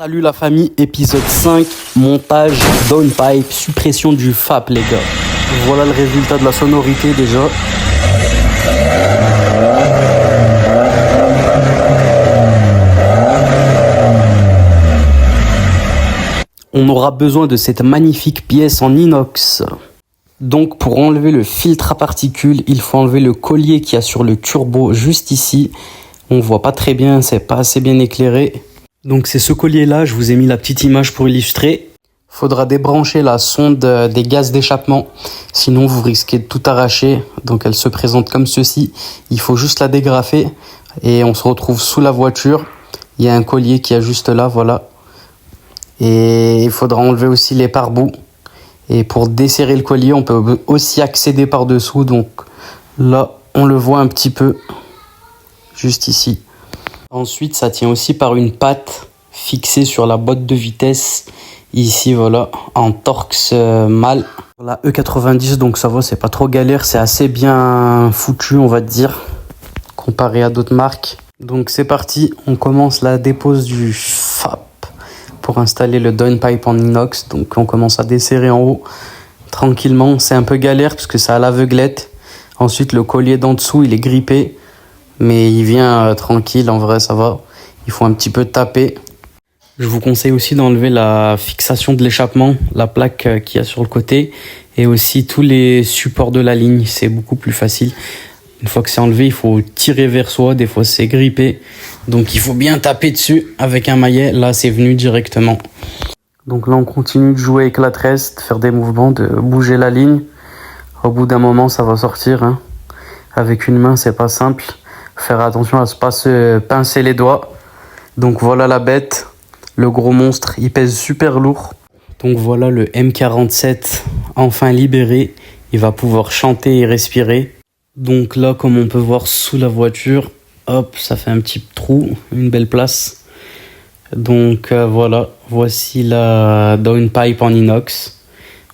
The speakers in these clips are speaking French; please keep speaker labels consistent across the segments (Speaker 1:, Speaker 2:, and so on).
Speaker 1: Salut la famille, épisode 5, montage, downpipe, suppression du FAP les gars. Voilà le résultat de la sonorité déjà. On aura besoin de cette magnifique pièce en inox. Donc pour enlever le filtre à particules, il faut enlever le collier qu'il y a sur le turbo juste ici. On voit pas très bien, c'est pas assez bien éclairé. Donc c'est ce collier là, je vous ai mis la petite image pour illustrer. Faudra débrancher la sonde des gaz d'échappement, sinon vous risquez de tout arracher. Donc elle se présente comme ceci, il faut juste la dégrafer et on se retrouve sous la voiture. Il y a un collier qui est juste là, voilà. Et il faudra enlever aussi les pare-boues. Et pour desserrer le collier, on peut aussi accéder par dessous. Donc là, on le voit un petit peu, juste ici. Ensuite, ça tient aussi par une patte fixée sur la boîte de vitesse. Ici, voilà, en Torx mâle. La E90, donc ça va, c'est pas trop galère. C'est assez bien foutu, on va dire, comparé à d'autres marques. Donc c'est parti, on commence la dépose du FAP pour installer le downpipe en inox. Donc on commence à desserrer en haut tranquillement. C'est un peu galère parce que c'est à l'aveuglette. Ensuite, le collier d'en dessous, il est grippé. Mais il vient tranquille, en vrai, ça va. Il faut un petit peu taper. Je vous conseille aussi d'enlever la fixation de l'échappement, la plaque qu'il y a sur le côté, et aussi tous les supports de la ligne. C'est beaucoup plus facile. Une fois que c'est enlevé, il faut tirer vers soi. Des fois, c'est grippé. Donc, il faut bien taper dessus avec un maillet. Là, c'est venu directement. Donc là, on continue de jouer avec la tresse, de faire des mouvements, de bouger la ligne. Au bout d'un moment, ça va sortir, hein. Avec une main, c'est pas simple. Faire attention à ne pas se pincer les doigts. Donc voilà la bête, le gros monstre, il pèse super lourd. Donc voilà le M47 enfin libéré, il va pouvoir chanter et respirer. Donc là, comme on peut voir sous la voiture, hop, ça fait un petit trou, une belle place. Donc voilà, voici la downpipe en inox.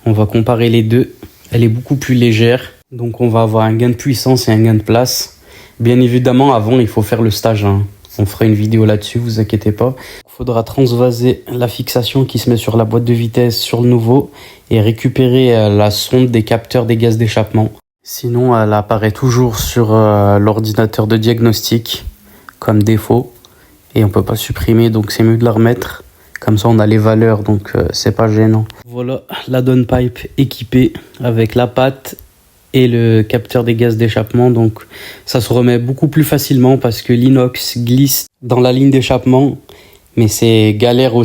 Speaker 1: On va comparer les deux, elle est beaucoup plus légère. Donc on va avoir un gain de puissance et un gain de place. Bien évidemment, avant, il faut faire le stage, hein. On fera une vidéo là-dessus, vous inquiétez pas. Il faudra transvaser la fixation qui se met sur la boîte de vitesse sur le nouveau et récupérer la sonde des capteurs des gaz d'échappement. Sinon, elle apparaît toujours sur l'ordinateur de diagnostic comme défaut et on peut pas supprimer, donc c'est mieux de la remettre. Comme ça, on a les valeurs, donc c'est pas gênant. Voilà la downpipe équipée avec la patte et le capteur des gaz d'échappement. Donc ça se remet beaucoup plus facilement parce que l'inox glisse dans la ligne d'échappement, mais c'est galère aussi.